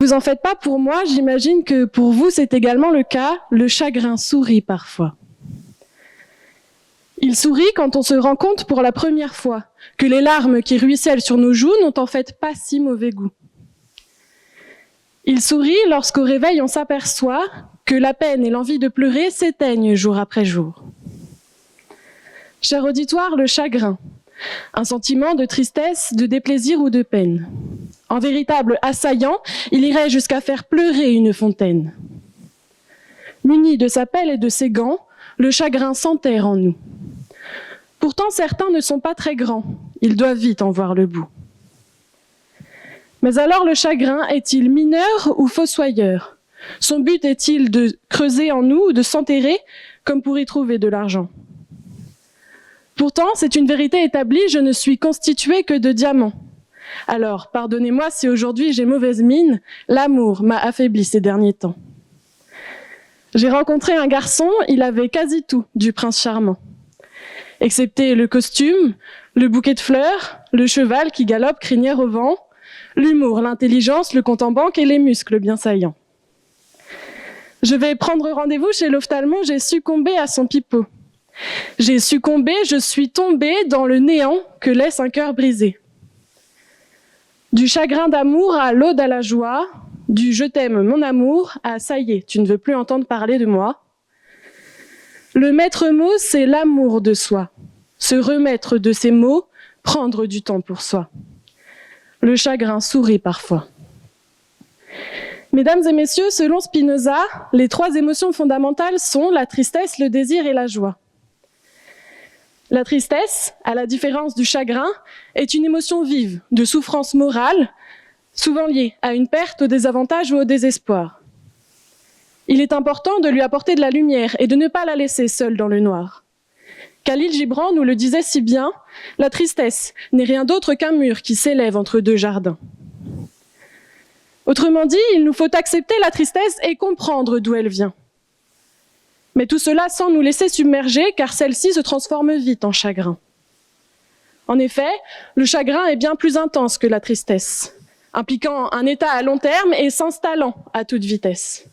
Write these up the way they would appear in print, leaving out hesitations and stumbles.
Vous en faites pas pour moi, j'imagine que pour vous c'est également le cas, le chagrin sourit parfois. Il sourit quand on se rend compte pour la première fois que les larmes qui ruissellent sur nos joues n'ont en fait pas si mauvais goût. Il sourit lorsqu'au réveil on s'aperçoit que la peine et l'envie de pleurer s'éteignent jour après jour. Cher auditoire, le chagrin, un sentiment de tristesse, de déplaisir ou de peine. En véritable assaillant, il irait jusqu'à faire pleurer une fontaine. Muni de sa pelle et de ses gants, le chagrin s'enterre en nous. Pourtant, certains ne sont pas très grands, ils doivent vite en voir le bout. Mais alors le chagrin est-il mineur ou fossoyeur? Son but est-il de creuser en nous ou de s'enterrer comme pour y trouver de l'argent? Pourtant, c'est une vérité établie, je ne suis constituée que de diamants. Alors, pardonnez-moi si aujourd'hui j'ai mauvaise mine, l'amour m'a affaibli ces derniers temps. J'ai rencontré un garçon, il avait quasi tout du prince charmant. Excepté le costume, le bouquet de fleurs, le cheval qui galope crinière au vent, l'humour, l'intelligence, le compte en banque et les muscles bien saillants. Je vais prendre rendez-vous chez l'ophtalmo, j'ai succombé à son pipeau. J'ai succombé, je suis tombée dans le néant que laisse un cœur brisé. Du chagrin d'amour à l'ode à la joie, du « je t'aime mon amour » à « ça y est, tu ne veux plus entendre parler de moi ». Le maître mot, c'est l'amour de soi. Se remettre de ses mots, prendre du temps pour soi. Le chagrin sourit parfois. Mesdames et messieurs, selon Spinoza, les trois émotions fondamentales sont la tristesse, le désir et la joie. La tristesse, à la différence du chagrin, est une émotion vive, de souffrance morale, souvent liée à une perte, au désavantage ou au désespoir. Il est important de lui apporter de la lumière et de ne pas la laisser seule dans le noir. Khalil Gibran nous le disait si bien, la tristesse n'est rien d'autre qu'un mur qui s'élève entre deux jardins. Autrement dit, il nous faut accepter la tristesse et comprendre d'où elle vient. Mais tout cela sans nous laisser submerger, car celle-ci se transforme vite en chagrin. En effet, le chagrin est bien plus intense que la tristesse, impliquant un état à long terme et s'installant à toute vitesse.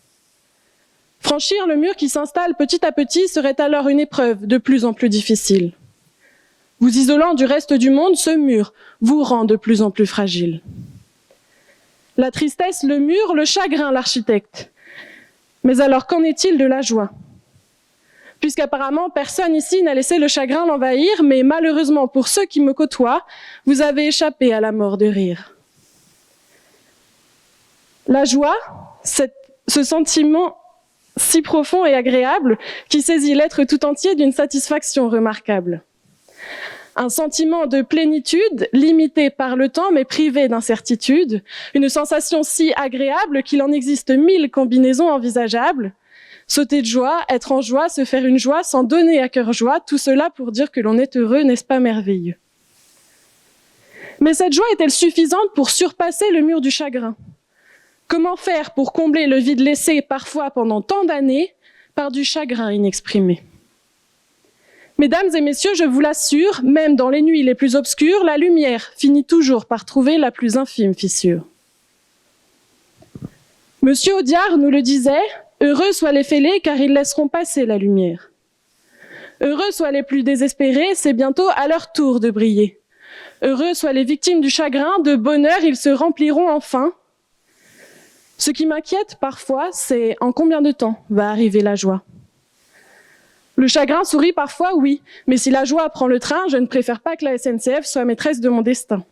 Franchir le mur qui s'installe petit à petit serait alors une épreuve de plus en plus difficile. Vous isolant du reste du monde, ce mur vous rend de plus en plus fragile. La tristesse, le mur, le chagrin, l'architecte. Mais alors, qu'en est-il de la joie ? Puisqu'apparemment, personne ici n'a laissé le chagrin l'envahir, mais malheureusement pour ceux qui me côtoient, vous avez échappé à la mort de rire. La joie, ce sentiment si profond et agréable qui saisit l'être tout entier d'une satisfaction remarquable. Un sentiment de plénitude, limité par le temps mais privé d'incertitude, une sensation si agréable qu'il en existe 1000 combinaisons envisageables. Sauter de joie, être en joie, se faire une joie, s'en donner à cœur joie, tout cela pour dire que l'on est heureux, n'est-ce pas merveilleux? Mais cette joie est-elle suffisante pour surpasser le mur du chagrin? Comment faire pour combler le vide laissé parfois pendant tant d'années par du chagrin inexprimé? Mesdames et messieurs, je vous l'assure, même dans les nuits les plus obscures, la lumière finit toujours par trouver la plus infime fissure. Monsieur Audiard nous le disait, « Heureux soient les fêlés, car ils laisseront passer la lumière. Heureux soient les plus désespérés, c'est bientôt à leur tour de briller. Heureux soient les victimes du chagrin, de bonheur ils se rempliront enfin. Ce qui m'inquiète parfois, c'est en combien de temps va arriver la joie. Le chagrin sourit parfois, oui, mais si la joie prend le train, je ne préfère pas que la SNCF soit maîtresse de mon destin.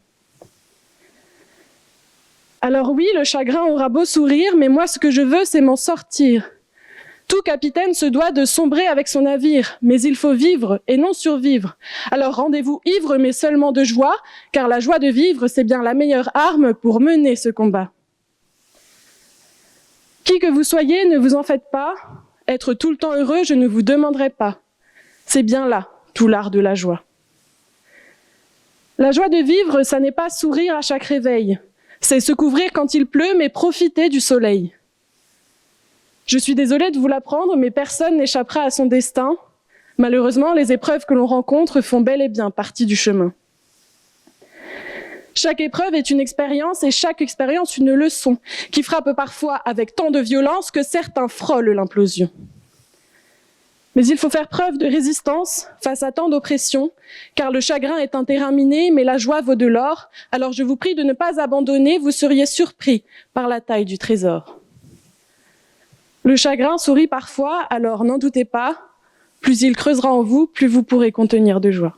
Alors oui, le chagrin aura beau sourire, mais moi ce que je veux, c'est m'en sortir. Tout capitaine se doit de sombrer avec son navire, mais il faut vivre et non survivre. Alors rendez-vous ivre, mais seulement de joie, car la joie de vivre, c'est bien la meilleure arme pour mener ce combat. Qui que vous soyez, ne vous en faites pas. Être tout le temps heureux, je ne vous demanderai pas. C'est bien là, tout l'art de la joie. La joie de vivre, ça n'est pas sourire à chaque réveil. C'est se couvrir quand il pleut, mais profiter du soleil. Je suis désolée de vous l'apprendre, mais personne n'échappera à son destin. Malheureusement, les épreuves que l'on rencontre font bel et bien partie du chemin. Chaque épreuve est une expérience et chaque expérience une leçon qui frappe parfois avec tant de violence que certains frôlent l'implosion. Mais il faut faire preuve de résistance face à tant d'oppression, car le chagrin est un terrain miné, mais la joie vaut de l'or. Alors je vous prie de ne pas abandonner, vous seriez surpris par la taille du trésor. Le chagrin sourit parfois, alors n'en doutez pas, plus il creusera en vous, plus vous pourrez contenir de joie.